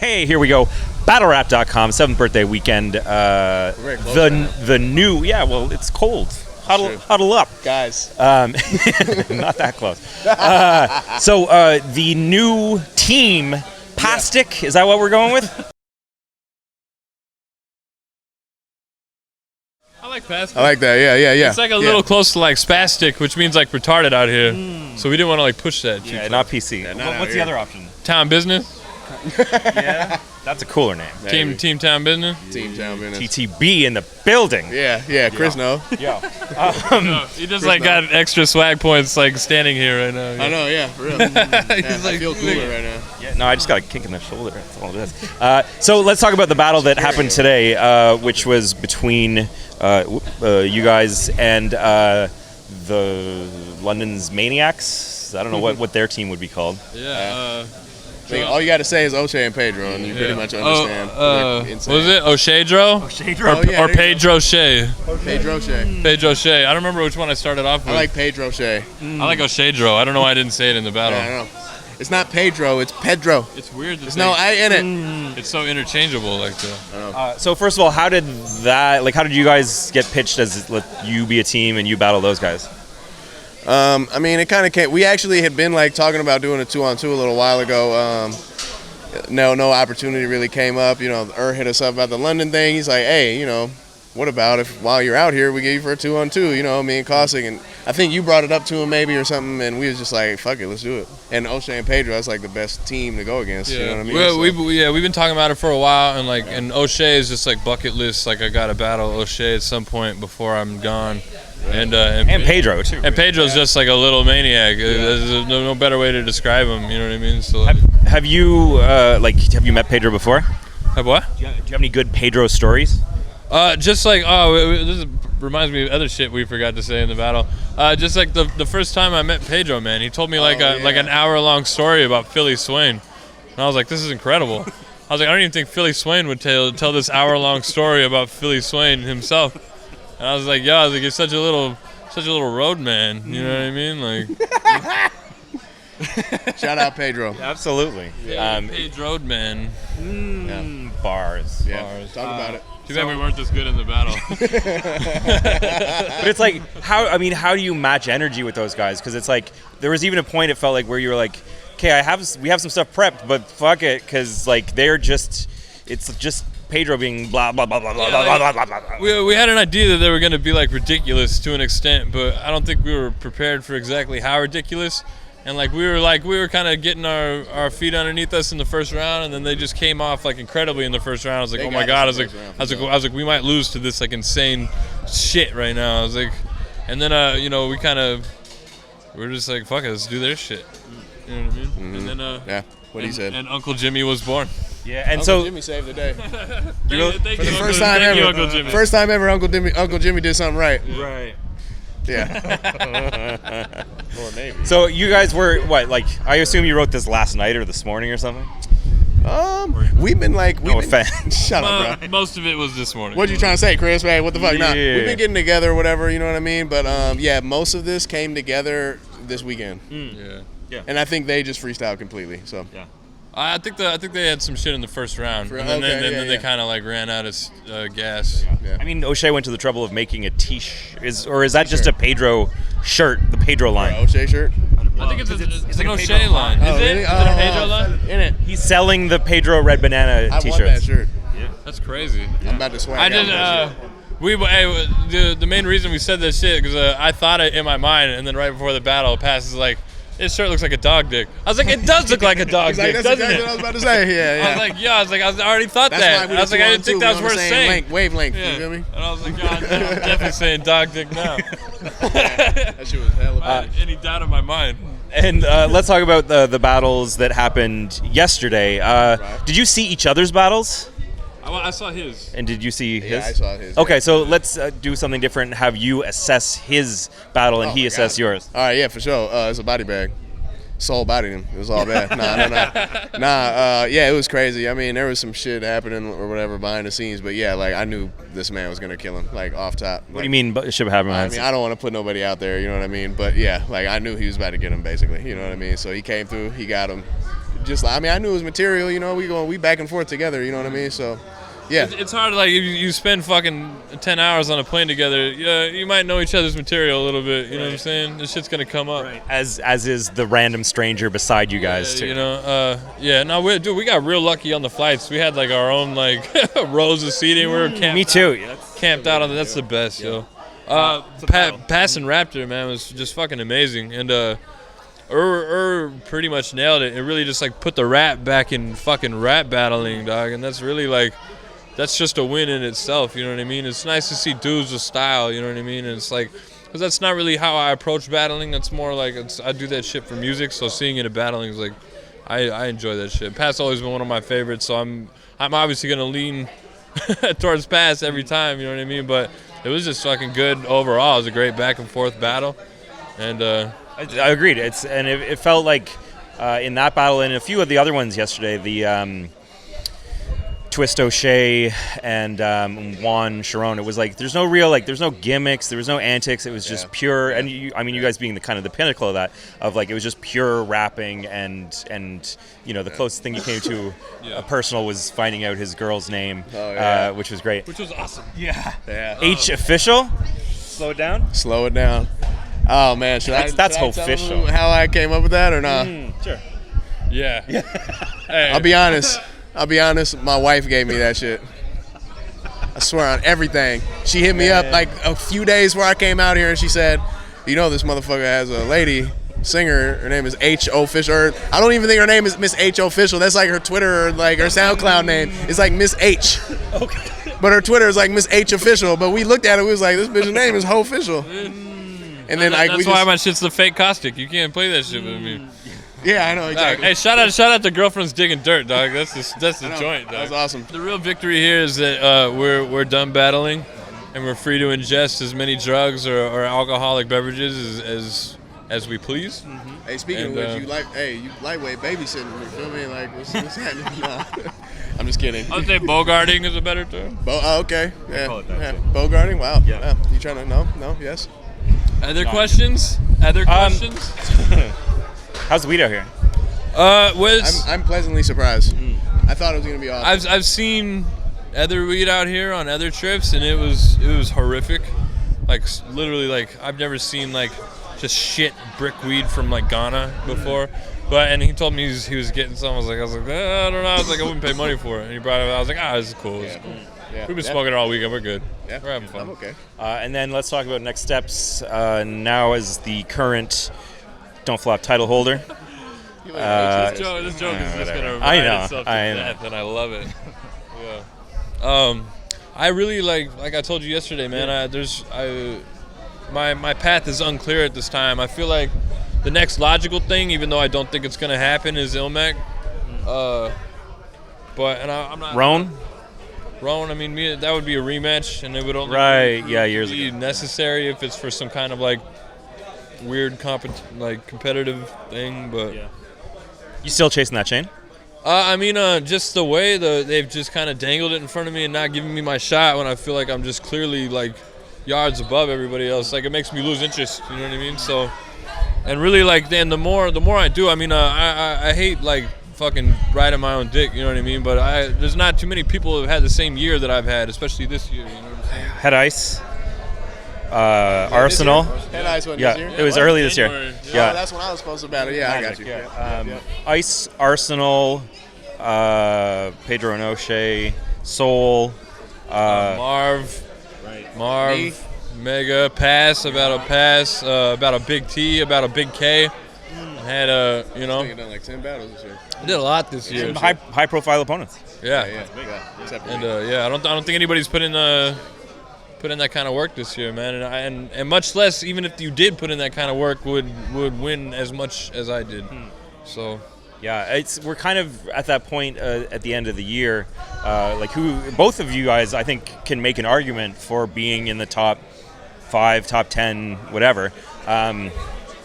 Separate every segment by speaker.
Speaker 1: Hey, here we go. BattleRap.com, 7th birthday weekend.
Speaker 2: Very close right now.
Speaker 1: The new, well, it's cold. Huddle up.
Speaker 2: Guys.
Speaker 1: Not that close. So the new team, Caustic, is that what we're going with?
Speaker 3: I like Caustic.
Speaker 2: I like that. Yeah.
Speaker 3: It's like a little close to like spastic, which means like retarded out here. So we didn't want to like push that.
Speaker 1: Yeah, not PC. What's the other option?
Speaker 3: Town business.
Speaker 1: Yeah, that's a cooler name.
Speaker 3: Team Town business.
Speaker 2: Team Town business.
Speaker 1: TTB in the building.
Speaker 2: Yeah. Chris, no.
Speaker 1: Yeah.
Speaker 3: He just like got extra swag points like standing here right now.
Speaker 2: I know, yeah, for real. I feel cooler right now.
Speaker 1: Yeah, no, I just got a kink in the shoulder. That's all it is. So let's talk about the battle that happened today, which was between you guys and the London's Maniacs. I don't know what their team would be called.
Speaker 3: Yeah.
Speaker 2: I think all you got to say is O'Shea and Pedro, and you pretty much understand.
Speaker 3: Was it O'Shadro? Or Pedro Shea?
Speaker 2: Pedro Shea.
Speaker 3: Pedro Shea. I don't remember which one I started off with.
Speaker 2: I like Pedro Shea.
Speaker 3: I like O'Shadro. I don't know why I didn't say it in the battle.
Speaker 2: Yeah, I know. It's not Pedro, it's Pedro.
Speaker 3: It's weird.
Speaker 2: There's no I in it.
Speaker 3: It's so interchangeable like that.
Speaker 1: So first of all, how did you guys get pitched as you be a team and you battle those guys?
Speaker 2: I mean, it kind of came. We actually had been like talking about doing a 2-on-2 a little while ago. No opportunity really came up. You know, hit us up about the London thing. He's like, hey, what about if while you're out here we get you for a 2-on-2? Me and Caustic, and I think you brought it up to him maybe or something, and we was just like, fuck it, let's do it. And O'Shea and Pedro, that's like the best team to go against.
Speaker 3: Yeah.
Speaker 2: You know what I mean?
Speaker 3: Well, we've been talking about it for a while, and O'Shea is just like bucket list. Like I got to battle O'Shea at some point before I'm gone. And
Speaker 1: Pedro too.
Speaker 3: And Pedro's just like a little maniac. There's no better way to describe him. You know what I mean? So
Speaker 1: have you met Pedro before?
Speaker 3: Have what?
Speaker 1: Do you have any good Pedro stories?
Speaker 3: Just like this reminds me of other shit we forgot to say in the battle. Just like the first time I met Pedro, man, he told me like an hour-long story about Philly Swain, and I was like, this is incredible. I was like, I don't even think Philly Swain would tell this hour-long story about Philly Swain himself. And I was like, you're such a little road man. You know what I mean? Like,
Speaker 2: shout out Pedro.
Speaker 1: Absolutely.
Speaker 3: Page road man.
Speaker 1: Bars.
Speaker 2: Yeah. Talk about it.
Speaker 3: Too bad we weren't this good in the battle.
Speaker 1: But it's like, how do you match energy with those guys? Because it's like, there was even a point it felt like where you were like, okay, we have some stuff prepped, but fuck it, because like it's just Pedro being blah blah blah blah blah blah blah blah.
Speaker 3: We had an idea that they were going to be like ridiculous to an extent, but I don't think we were prepared for exactly how ridiculous. And like we were kind of getting our feet underneath us in the first round, and then they just came off like incredibly in the first round. I was like, oh my god! I was like, we might lose to this like insane shit right now. I was like, and then we're just like, fuck it, let's do their shit. You know what I mean?
Speaker 2: Mm-hmm.
Speaker 3: And then
Speaker 2: what he said.
Speaker 3: And Uncle Jimmy was born.
Speaker 1: Yeah, and
Speaker 2: Uncle Jimmy saved the day.
Speaker 3: Thank you,
Speaker 2: First time
Speaker 3: Thank
Speaker 2: ever.
Speaker 3: you, Uncle Jimmy.
Speaker 2: First time ever, Uncle Jimmy did something right.
Speaker 1: Right.
Speaker 2: Yeah.
Speaker 1: Or maybe. So you guys were what? Like, I assume you wrote this last night or this morning or something.
Speaker 2: We've been shut up, bro.
Speaker 3: Most of it was this morning.
Speaker 2: What you trying to say, Chris? Hey, what the fuck?
Speaker 1: Yeah.
Speaker 2: Nah, we've been getting together or whatever. You know what I mean? But most of this came together this weekend.
Speaker 3: Yeah.
Speaker 2: And I think they just freestyled completely. So
Speaker 1: Yeah.
Speaker 3: I think they had some shit in the first round, and then they kind of like ran out of gas.
Speaker 2: Yeah.
Speaker 1: I mean, O'Shea went to the trouble of making a t-shirt. Is that just a Pedro shirt? The Pedro line.
Speaker 2: O'Shea shirt.
Speaker 3: I think it's
Speaker 1: like
Speaker 3: an
Speaker 1: a
Speaker 3: O'Shea
Speaker 1: Pedro
Speaker 3: line.
Speaker 2: Oh,
Speaker 3: Is it?
Speaker 2: really?
Speaker 3: Is it a Pedro line?
Speaker 2: In it.
Speaker 1: He's selling the Pedro Red Banana
Speaker 2: I
Speaker 1: t-shirts.
Speaker 2: want that shirt.
Speaker 1: Yeah.
Speaker 3: That's crazy.
Speaker 2: I'm about to swag
Speaker 3: I
Speaker 2: out
Speaker 3: did.
Speaker 2: that shit.
Speaker 3: The main reason we said this shit because I thought it in my mind, and then right before the battle, it passes like, this shirt looks like a dog dick. I was like, it does look like a dog dick,
Speaker 2: That's
Speaker 3: doesn't
Speaker 2: exactly
Speaker 3: it?
Speaker 2: what I was about to say. Yeah.
Speaker 3: I already thought
Speaker 2: That's
Speaker 3: that.
Speaker 2: why we
Speaker 3: I was like, I didn't think that was
Speaker 2: we're on
Speaker 3: worth
Speaker 2: the
Speaker 3: saying.
Speaker 2: same wavelength.
Speaker 3: Yeah.
Speaker 2: You feel me?
Speaker 3: And I was like, God, I'm definitely saying dog dick now.
Speaker 2: That shit was hella bad.
Speaker 3: Any doubt in my mind.
Speaker 1: And let's talk about the battles that happened yesterday. Did you see each other's battles?
Speaker 3: I saw his.
Speaker 1: And did you see his?
Speaker 2: Yeah, I saw his.
Speaker 1: Okay, so let's do something different. Have you assess his battle and he assess yours.
Speaker 2: All right, yeah, for sure. It's a body bag. Soul bodied him. It was all bad. Yeah, it was crazy. I mean, there was some shit happening or whatever behind the scenes, but yeah, like I knew this man was gonna kill him, like off top.
Speaker 1: What do you mean shit happened?
Speaker 2: I mean, I don't want to put nobody out there, you know what I mean? But yeah, like I knew he was about to get him, basically, you know what I mean? So he came through, he got him, just I mean, I knew it was material. You know, we back and forth together. You know what I mean? So, yeah.
Speaker 3: It's hard, like, if you spend fucking 10 hours on a plane together, you might know each other's material a little bit, you know what I'm saying? This shit's gonna come up.
Speaker 1: Right. As is the random stranger beside you guys, too.
Speaker 3: You know, we got real lucky on the flights. We had, like, our own, like, rows of seating. We were camped
Speaker 1: Me too.
Speaker 3: camped out on that's the best, yo. Passing Raptor, man, was just fucking amazing. And, pretty much nailed it. It really just, like, put the rap back in fucking rap battling, dog. And that's really, like, that's just a win in itself, you know what I mean? It's nice to see dudes with style, you know what I mean? And it's like, because that's not really how I approach battling. That's more like, I do that shit for music, so seeing it at battling is like, I enjoy that shit. Pat's always been one of my favorites, so I'm obviously going to lean towards Pat every time, you know what I mean? But it was just fucking good overall. It was a great back and forth battle. And
Speaker 1: I agreed. It felt like in that battle and a few of the other ones yesterday, the Twist O'Shea and Juan Sharon, it was like there's no gimmicks, there was no antics, it was just pure. And you guys being the kind of the pinnacle of that, of like it was just pure rapping and the closest thing you came to a personal was finding out his girl's name, which was great,
Speaker 3: which was awesome.
Speaker 1: H official. Slow it down.
Speaker 2: Oh man,
Speaker 1: that's official.
Speaker 2: How I came up with that or not?
Speaker 1: Sure.
Speaker 3: Yeah.
Speaker 2: Hey. I'll be honest, my wife gave me that shit. I swear on everything. She hit me up like a few days before I came out here and she said, you know this motherfucker has a lady singer, her name is H Official. I don't even think her name is Miss H Official. That's like her Twitter or like her SoundCloud name. It's like Miss H. Okay. But her Twitter is like Miss H Official. But we looked at it, we was like, this bitch's name is Ho Official. And then
Speaker 3: that's why my shit's the fake Caustic. You can't play that shit with me.
Speaker 2: Yeah, I know, exactly.
Speaker 3: Hey, shout out to Girlfriends Digging Dirt, dog. That's the joint, dog.
Speaker 2: That's awesome.
Speaker 3: The real victory here is that we're done battling, and we're free to ingest as many drugs or alcoholic beverages as we please.
Speaker 2: Mm-hmm. Hey, speaking of which, you lightweight babysitting. You feel me? Like, what's happening? Nah. I'm just kidding.
Speaker 3: I'd say bogarting is a better term.
Speaker 2: Okay. Yeah. Bogarting. Wow.
Speaker 1: Yeah.
Speaker 2: You trying to? No. Yes.
Speaker 3: Other questions?
Speaker 1: How's the weed out here?
Speaker 3: I'm
Speaker 2: pleasantly surprised. I thought it was gonna be awesome.
Speaker 3: I've seen other weed out here on other trips, and it was horrific. Like literally, like I've never seen like just shit brick weed from like Ghana before. And he told me he was getting some. I was like, I don't know. I was like, I wouldn't pay money for it. And he brought it. I was like, this is cool. This is cool. Yeah. We've been smoking it all weekend. We're good.
Speaker 2: Yeah.
Speaker 3: We're having fun.
Speaker 2: I'm okay.
Speaker 1: And then let's talk about next steps. Now as the current Don't Flop title holder.
Speaker 3: This joke is just going to remind itself to death, and I love it. Yeah. I really like I told you yesterday, man. My path is unclear at this time. I feel like the next logical thing, even though I don't think it's going to happen, is Ilmac. I'm not. Roan, I mean, that would be a rematch, and it would only
Speaker 1: years
Speaker 3: be
Speaker 1: ago.
Speaker 3: necessary if it's for some kind of like weird competitive thing. But
Speaker 1: you still chasing that chain?
Speaker 3: Just the way they've just kind of dangled it in front of me and not giving me my shot when I feel like I'm just clearly like yards above everybody else. Like it makes me lose interest. You know what I mean? So, and really like then the more I do, I hate like fucking riding my own dick, you know what I mean? But there's not too many people who have had the same year that I've had, especially this year, you know what I'm saying?
Speaker 1: Head Ice, Arsenal.
Speaker 2: Head Ice one
Speaker 1: this
Speaker 2: year?
Speaker 1: It was early this year.
Speaker 2: Yeah, that's when I was supposed to battle. Yeah, I got you.
Speaker 1: Yeah. Ice, Arsenal, Pedro and O'Shea, Soul,
Speaker 3: Marv,
Speaker 2: Me.
Speaker 3: Mega, Pass, about a Big T, about a Big K. Had
Speaker 2: I think you've done like 10 battles this year.
Speaker 3: I did a lot this year.
Speaker 1: Some high profile opponents.
Speaker 3: Yeah.
Speaker 2: Except for
Speaker 3: And
Speaker 2: me.
Speaker 3: I don't think anybody's put in that kind of work this year, man. And much less, even if you did put in that kind of work, would win as much as I did. So.
Speaker 1: Yeah, we're kind of at that point at the end of the year, both of you guys I think can make an argument for being in the top 5, top 10, whatever.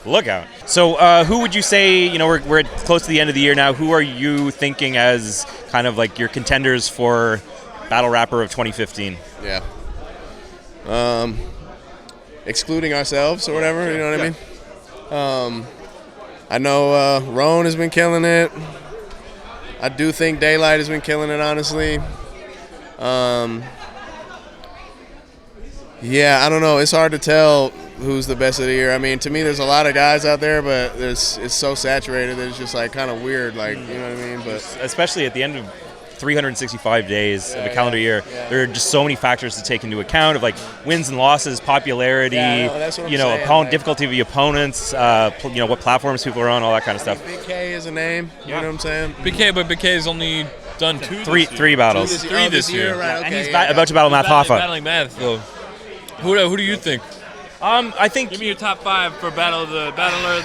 Speaker 1: Look out. So who would you say, we're close to the end of the year now, who are you thinking as kind of like your contenders for Battle Rapper of 2015?
Speaker 2: Yeah. Excluding ourselves or whatever, you know what I mean? I know Roan has been killing it. I do think Daylight has been killing it, honestly. Yeah, I don't know. It's hard to tell who's the best of the year. I mean, to me, there's a lot of guys out there, but it's so saturated that it's just like kind of weird. Like, you know what I mean? But
Speaker 1: especially at the end of 365 days of a calendar year, there are just so many factors to take into account of like wins and losses, popularity,
Speaker 2: that's what I'm saying,
Speaker 1: opponent
Speaker 2: like,
Speaker 1: difficulty of the opponents, what platforms people are on, all that kind of stuff.
Speaker 2: Big K is a name. You know what I'm saying?
Speaker 3: Big K, but Big K has only done
Speaker 1: three battles.
Speaker 3: Three this year.
Speaker 2: Right, okay,
Speaker 1: And he's
Speaker 2: yeah,
Speaker 1: about to battle Math Hoffa.
Speaker 3: Battling Math, though. Who do you think?
Speaker 1: I think.
Speaker 3: Give me your top 5 for battler of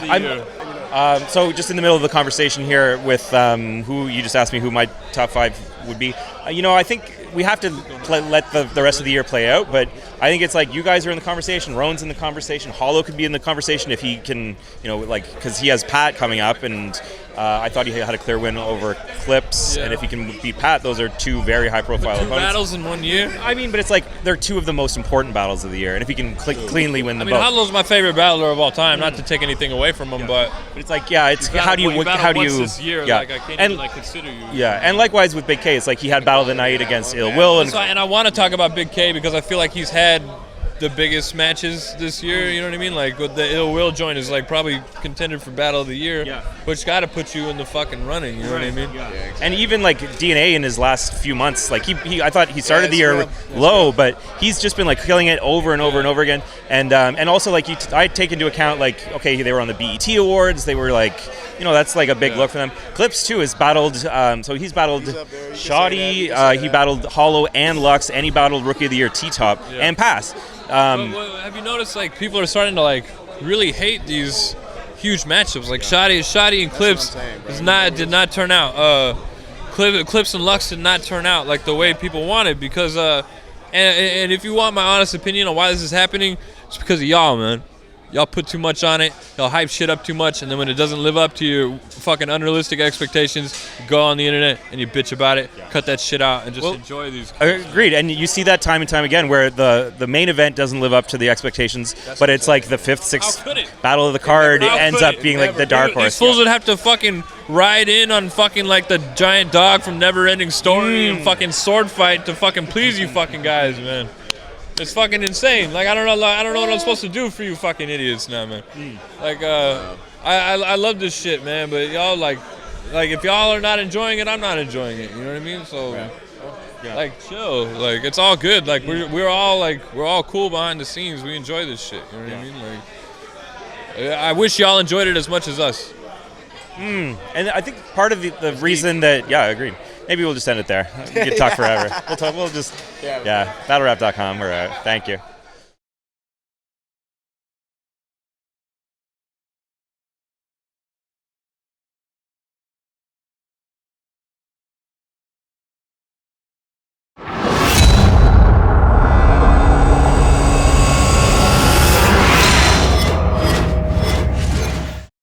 Speaker 3: the year.
Speaker 1: So just in the middle of the conversation here with who you just asked me who my top 5 would be. I think we have to let the rest of the year play out, but I think it's like you guys are in the conversation, Roan's in the conversation, Hollow could be in the conversation if he can, because he has Pat coming up, and I thought he had a clear win over Clips, and if he can beat Pat, those are 2 very high-profile opponents.
Speaker 3: 2 battles in 1 year?
Speaker 1: I mean, but it's like they're 2 of the most important battles of the year, and if he can cleanly win them both.
Speaker 3: Hollow's my favorite battler of all time, not to take anything away from him, but
Speaker 1: it's like, it's how do you
Speaker 3: this year, I can't even consider you.
Speaker 1: Yeah, and likewise with Big K, it's like he had Battle of the Night against Ill Will,
Speaker 3: and I want to talk about Big K because I feel like he's had the biggest matches this year, you know what I mean? Like with the Ill Will joint is like probably contender for Battle of the Year, which got to put you in the fucking running, you know what I mean?
Speaker 1: Yeah, exactly. And even like DNA in his last few months, like I thought he started the year low, but he's just been like killing it over and over and over again. And also like I take into account like, okay, they were on the BET Awards, they were like, that's like a big look for them. Clips too has battled, so he's battled Shoddy, he battled Hollow and Lux, and he battled Rookie of the Year T-Top and Pass.
Speaker 3: Have you noticed like people are starting to like really hate these huge matchups? Like Shoddy and Clips did not turn out. Clips and Lux did not turn out like the way people wanted because and if you want my honest opinion on why this is happening, it's because of y'all, man. Y'all put too much on it, y'all hype shit up too much, and then when it doesn't live up to your fucking unrealistic expectations, you go on the internet and you bitch about it, cut that shit out, and just enjoy these.
Speaker 1: Agreed, and you see that time and time again where the main event doesn't live up to the expectations, but it's like the 5th, 6th battle of the card ends up being like the dark horse.
Speaker 3: These fools would have to fucking ride in on fucking like the giant dog from Never Ending Story and fucking sword fight to fucking please you fucking guys, man. It's fucking insane. Like I don't know what I'm supposed to do for you fucking idiots now, man. Like I love this shit, man, but y'all like if y'all are not enjoying it, I'm not enjoying it. You know what I mean? So like chill. Like it's all good. Like we're all cool behind the scenes. We enjoy this shit. You know what I mean? Like I wish y'all enjoyed it as much as us.
Speaker 1: And I think part of the reason that agreed. Maybe we'll just end it there. We could talk forever. We'll just, battlerap.com. We're out. Thank you.